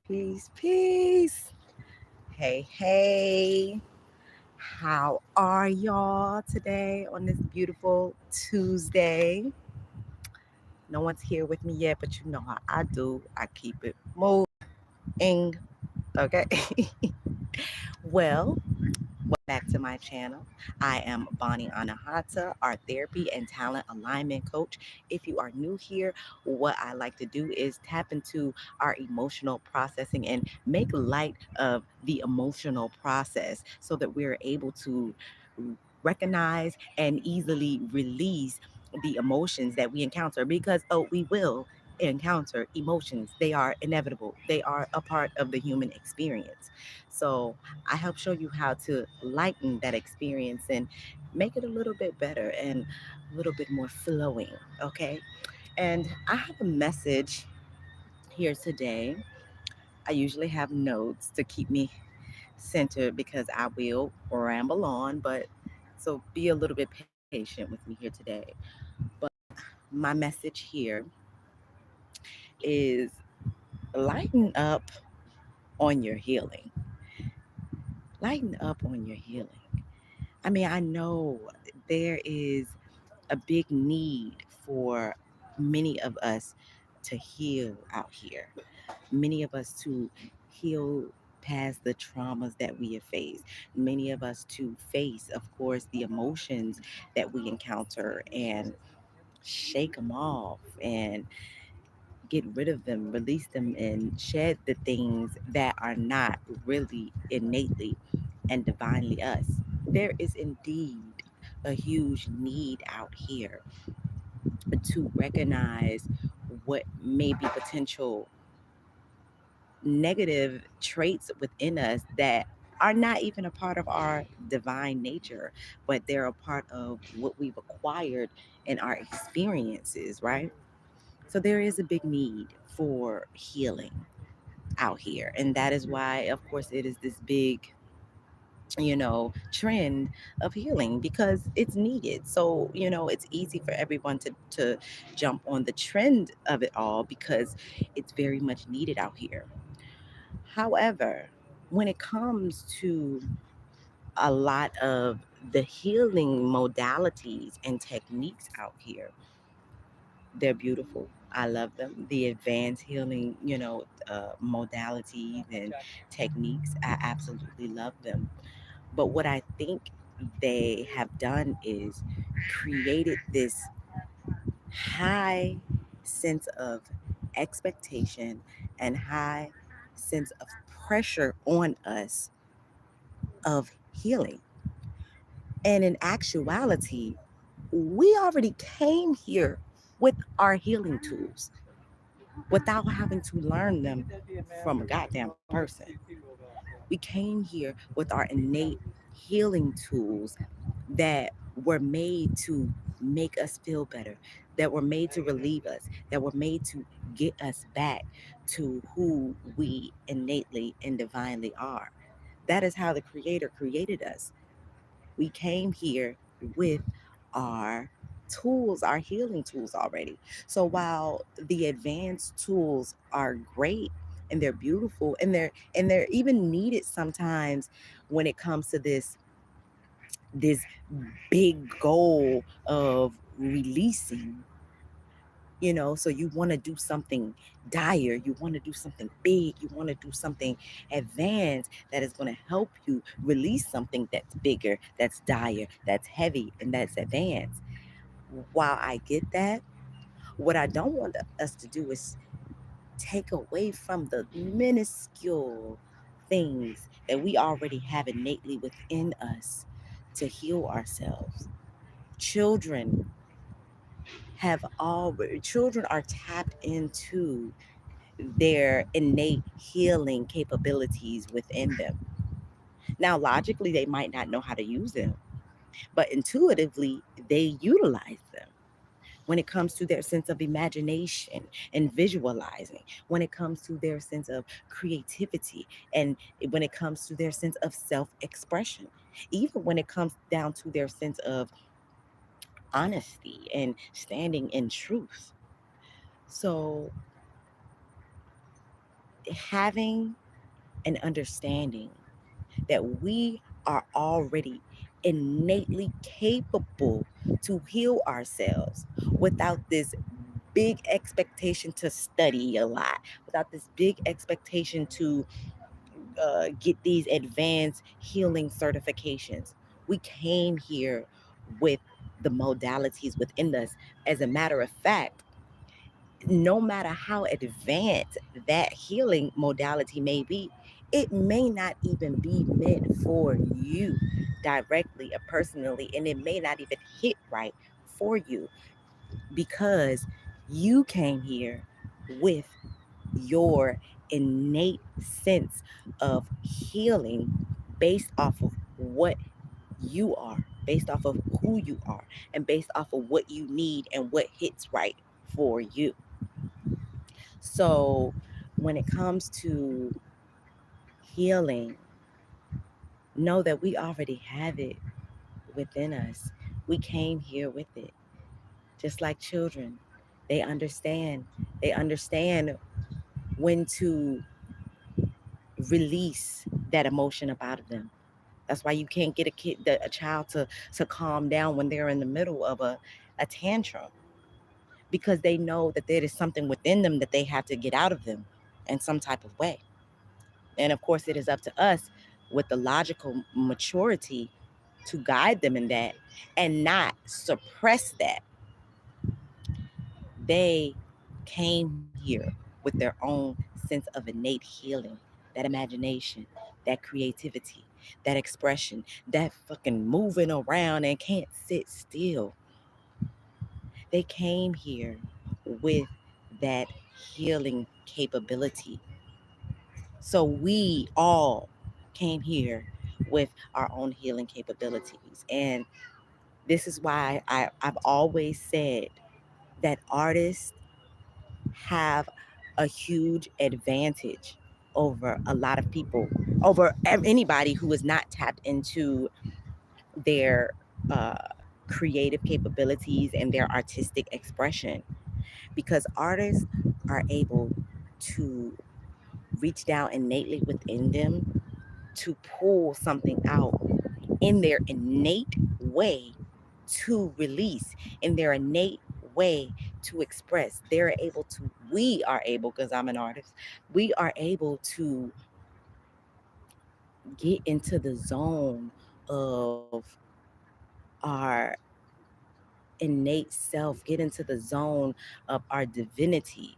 Peace, peace. Hey, hey. How are y'all today on this beautiful Tuesday? No one's here with me yet, but you know how I do. I keep it moving. Okay. Well, back to my channel. I am Bonnie Anahata, art therapy and talent alignment coach. If you are new here, what I like to do is tap into our emotional processing and make light of the emotional process so that we're able to recognize and easily release the emotions that we encounter because we will encounter emotions. They are inevitable. They are a part of the human experience. So I help show you how to lighten that experience and make it a little bit better and a little bit more flowing. Okay. And I have a message here today. I usually have notes to keep me centered because I will ramble on, but so be a little bit patient with me here today. But my message here is lighten up on your healing. Lighten up on your healing. I mean, I know there is a big need for many of us to heal out here, many of us to heal past the traumas that we have faced, many of us to face, of course, the emotions that we encounter and shake them off and get rid of them, release them, and shed the things that are not really innately and divinely us. There is indeed a huge need out here to recognize what may be potential negative traits within us that are not even a part of our divine nature, but they're a part of what we've acquired in our experiences, right? So there is a big need for healing out here. And that is why, of course, it is this big trend of healing because it's needed. So it's easy for everyone to jump on the trend of it all because it's very much needed out here. However, when it comes to a lot of the healing modalities and techniques out here, they're beautiful. I love them. The advanced healing, modalities and techniques, I absolutely love them. But what I think they have done is created this high sense of expectation and high sense of pressure on us of healing. And in actuality, we already came here with our healing tools without having to learn them from a goddamn person. We came here with our innate healing tools that were made to make us feel better, that were made to relieve us, that were made to get us back to who we innately and divinely are. That is how the Creator created us. We came here with our tools, our healing tools already. So while the advanced tools are great and they're beautiful and they're even needed sometimes when it comes to this big goal of releasing, so you want to do something dire, you want to do something big, you want to do something advanced that is going to help you release something that's bigger, that's dire, that's heavy, and that's advanced. While I get that, what I don't want us to do is take away from the minuscule things that we already have innately within us to heal ourselves. Children children are tapped into their innate healing capabilities within them. Now, logically, they might not know how to use them, but intuitively, they utilize them when it comes to their sense of imagination and visualizing, when it comes to their sense of creativity, and when it comes to their sense of self expression, even when it comes down to their sense of honesty and standing in truth. So, having an understanding that we are already innately capable to heal ourselves without this big expectation to study a lot, without this big expectation to get these advanced healing certifications. We came here with the modalities within us. As a matter of fact, no matter how advanced that healing modality may be, it may not even be meant for you directly or personally, and it may not even hit right for you because you came here with your innate sense of healing based off of what you are, based off of who you are, and based off of what you need and what hits right for you. So, when it comes to healing, know that we already have it within us. We came here with it, just like children. They understand. They understand when to release that emotion up out of them. That's why you can't get a child to calm down when they're in the middle of a tantrum because they know that there is something within them that they have to get out of them in some type of way. And of course, it is up to us with the logical maturity to guide them in that and not suppress that. They came here with their own sense of innate healing, that imagination, that creativity, that expression, that fucking moving around and can't sit still. They came here with that healing capability. So we all came here with our own healing capabilities. And this is why I've always said that artists have a huge advantage over a lot of people, over anybody who is not tapped into their uh, creative capabilities and their artistic expression. Because artists are able to reach down innately within them to pull something out in their innate way to release, in their innate way to express. They're able to, we are able, because I'm an artist, we are able to get into the zone of our innate self, get into the zone of our divinity,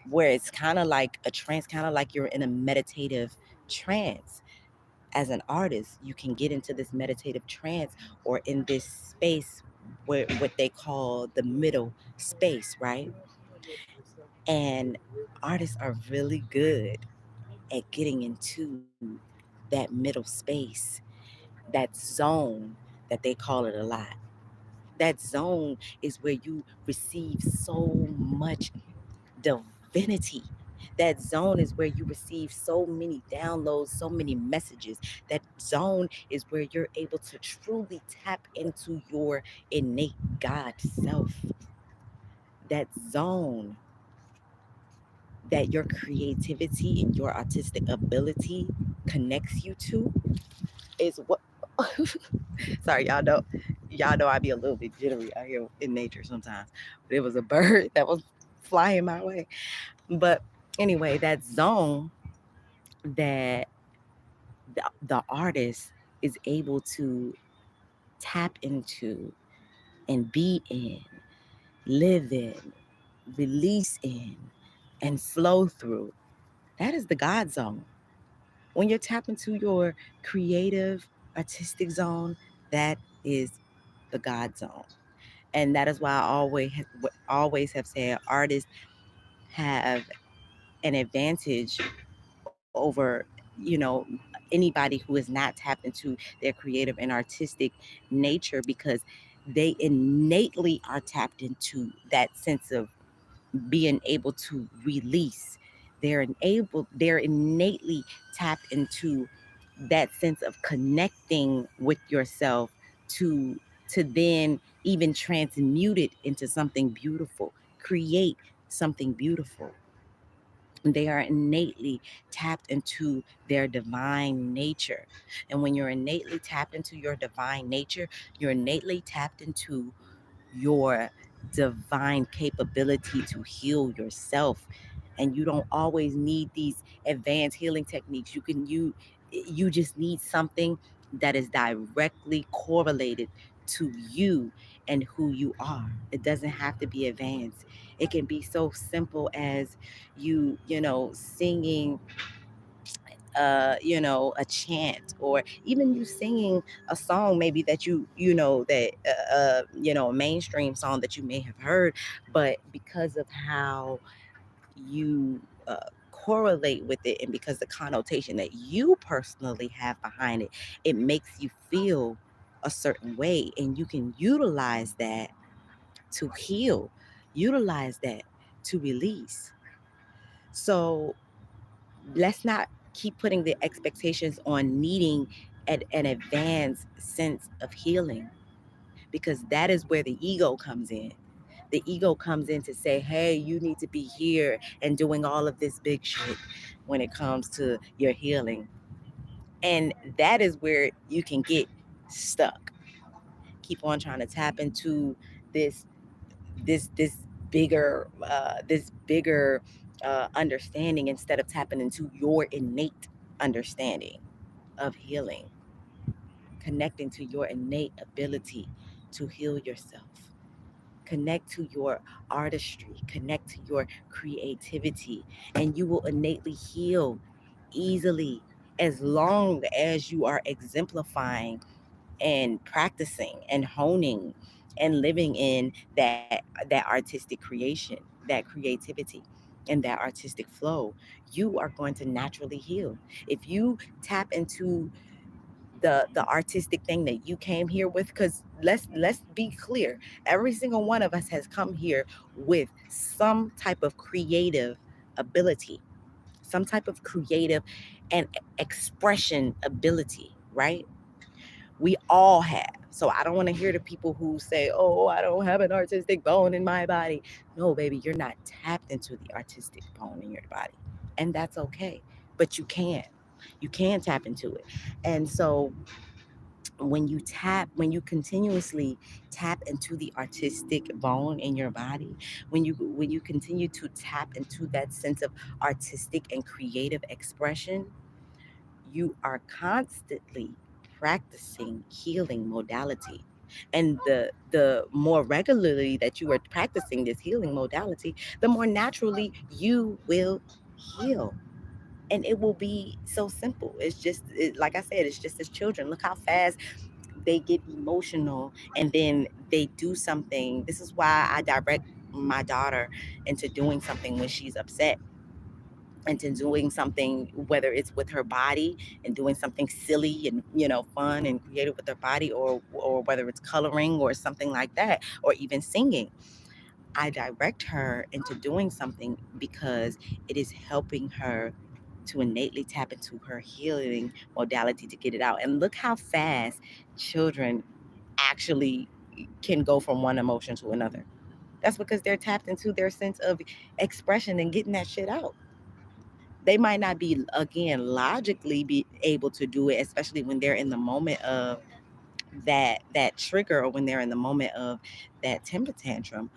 where it's kind of like a trance, kind of like you're in a meditative trance. As an artist, you can get into this meditative trance or in this space where what they call the middle space, right? And artists are really good at getting into that middle space, that zone that they call it a lot. That zone is where you receive so much divinity. That zone is where you receive so many downloads, so many messages. That zone is where you're able to truly tap into your innate God self. That zone that your creativity and your artistic ability connects you to is what sorry, y'all know I be a little bit jittery out here in nature sometimes. But it was a bird that was flying my way. But anyway, that zone that the artist is able to tap into and be in, live in, release in, and flow through. That is the God zone. When you're tapping into your creative, artistic zone, that is the God zone. And that is why I always have said artists have an advantage over, anybody who is not tapped into their creative and artistic nature because they innately are tapped into that sense of being able to release. They're innately tapped into that sense of connecting with yourself to then even transmute it into something beautiful, create something beautiful. They are innately tapped into their divine nature. And when you're innately tapped into your divine nature, you're innately tapped into your divine capability to heal yourself. And you don't always need these advanced healing techniques. You just need something that is directly correlated to you and who you are. It doesn't have to be advanced. It can be so simple as singing a chant, or even you singing a song maybe that a mainstream song that you may have heard, but because of how you correlate with it, and because the connotation that you personally have behind it, it makes you feel a certain way, and you can utilize that to heal, utilize that to release. So let's not keep putting the expectations on needing an advanced sense of healing, because that is where the ego comes in. The ego comes in to say, hey, you need to be here and doing all of this big shit when it comes to your healing. And that is where you can get stuck. Keep on trying to tap into this this bigger understanding, instead of tapping into your innate understanding of healing, connecting to your innate ability to heal yourself. Connect to your artistry, connect to your creativity, and you will innately heal easily, as long as you are exemplifying and practicing and honing and living in that artistic creation, that creativity, and that artistic flow. You are going to naturally heal if you tap into the artistic thing that you came here with. Because let's be clear, every single one of us has come here with some type of creative ability, some type of creative and expression ability, right? We all have. So I don't want to hear the people who say, oh, I don't have an artistic bone in my body. No, baby, you're not tapped into the artistic bone in your body, and that's okay. But you can tap into it. And so when you continuously tap into the artistic bone in your body, when you continue to tap into that sense of artistic and creative expression, you are constantly practicing healing modality. And the more regularly that you are practicing this healing modality, the more naturally you will heal. And it will be so simple. Like I said, it's just as children. Look how fast they get emotional, and then they do something. This is why I direct my daughter into doing something when she's upset, into doing something, whether it's with her body and doing something silly and fun and creative with her body, or whether it's coloring or something like that, or even singing. I direct her into doing something because it is helping her to innately tap into her healing modality to get it out. And look how fast children actually can go from one emotion to another. That's because they're tapped into their sense of expression and getting that shit out. They might not be, again, logically be able to do it, especially when they're in the moment of that trigger, or when they're in the moment of that temper tantrum.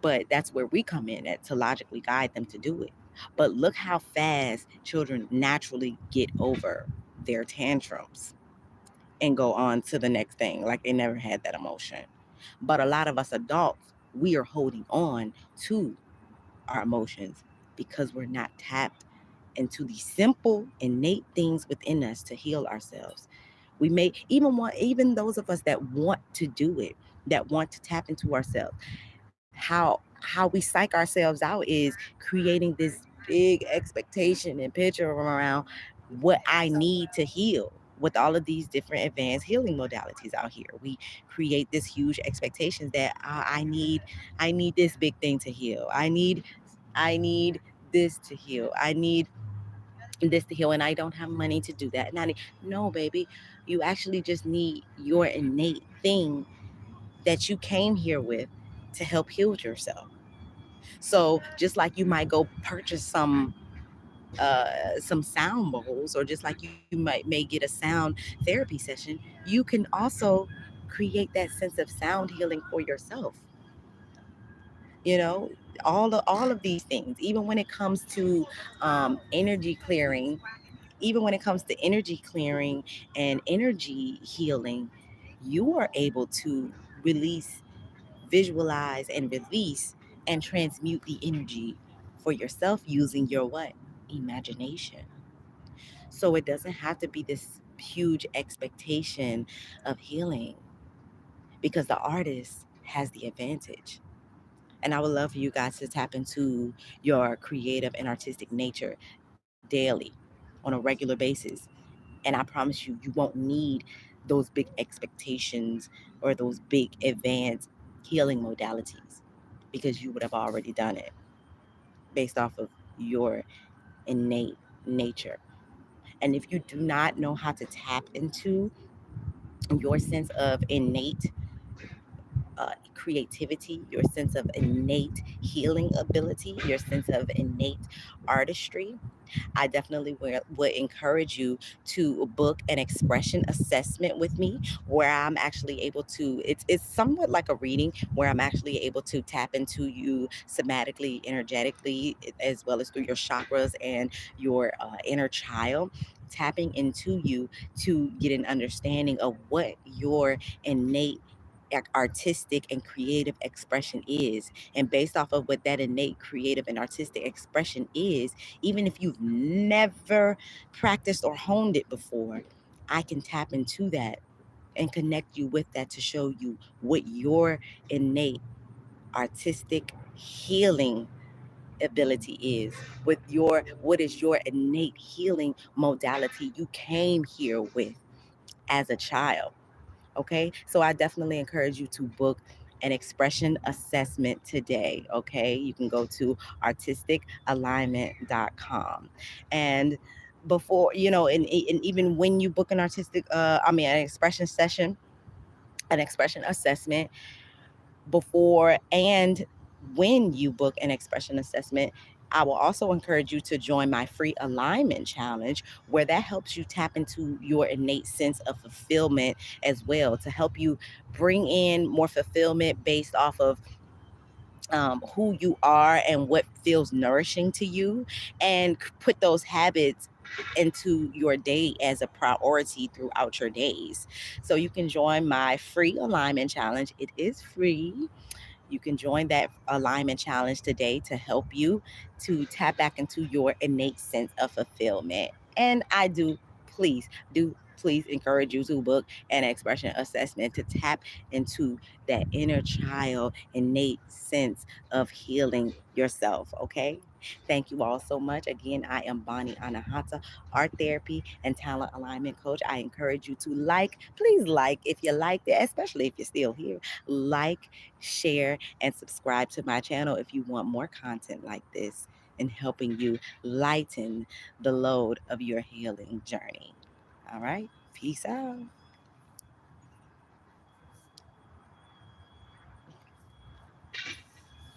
But that's where we come in at, to logically guide them to do it. But look how fast children naturally get over their tantrums and go on to the next thing, like they never had that emotion. But a lot of us adults, we are holding on to our emotions because we're not tapped into the simple innate things within us to heal ourselves. We may even those of us that want to do it, that want to tap into ourselves, how we psych ourselves out is creating this big expectation and picture around what I need to heal with all of these different advanced healing modalities out here. We create this huge expectations that I need this big thing to heal. I need this to heal. I need this to heal, and I don't have money to do that. No, baby, you actually just need your innate thing that you came here with to help heal yourself. So just like you might go purchase some some sound bowls, or just like you may get a sound therapy session, you can also create that sense of sound healing for yourself. You know, all of these things, even when it comes to energy clearing, even when it comes to energy clearing and energy healing, you are able to release, visualize, and release and transmute the energy for yourself using your what? Imagination. So it doesn't have to be this huge expectation of healing, because the artist has the advantage. And I would love for you guys to tap into your creative and artistic nature daily on a regular basis. And I promise you, you won't need those big expectations or those big advanced healing modalities, because you would have already done it based off of your innate nature. And if you do not know how to tap into your sense of innate creativity, your sense of innate healing ability, your sense of innate artistry, I definitely would encourage you to book an expression assessment with me, where I'm actually able to, it's somewhat like a reading, where I'm actually able to tap into you somatically, energetically, as well as through your chakras and your inner child, tapping into you to get an understanding of what your innate artistic and creative expression is. And based off of what that innate creative and artistic expression is, even if you've never practiced or honed it before, I can tap into that and connect you with that to show you what your innate artistic healing ability is, with your what is your innate healing modality you came here with as a child. Okay, so I definitely encourage you to book an expression assessment today. Okay, you can go to artisticalignment.com. And before, and even when you book an an expression session, an expression assessment, before and when you book an expression assessment, I will also encourage you to join my free alignment challenge, where that helps you tap into your innate sense of fulfillment as well, to help you bring in more fulfillment based off of who you are and what feels nourishing to you, and put those habits into your day as a priority throughout your days. So you can join my free alignment challenge. It is free. You can join that alignment challenge today to help you to tap back into your innate sense of fulfillment. And I do please encourage you to book an expression assessment to tap into that inner child innate sense of healing yourself. Okay. Thank you all so much. Again, I am Bonnie Anahata, art therapy and talent alignment coach. I encourage you to please like if you liked it, especially if you're still here. Like, share, and subscribe to my channel if you want more content like this and helping you lighten the load of your healing journey. All right, peace out.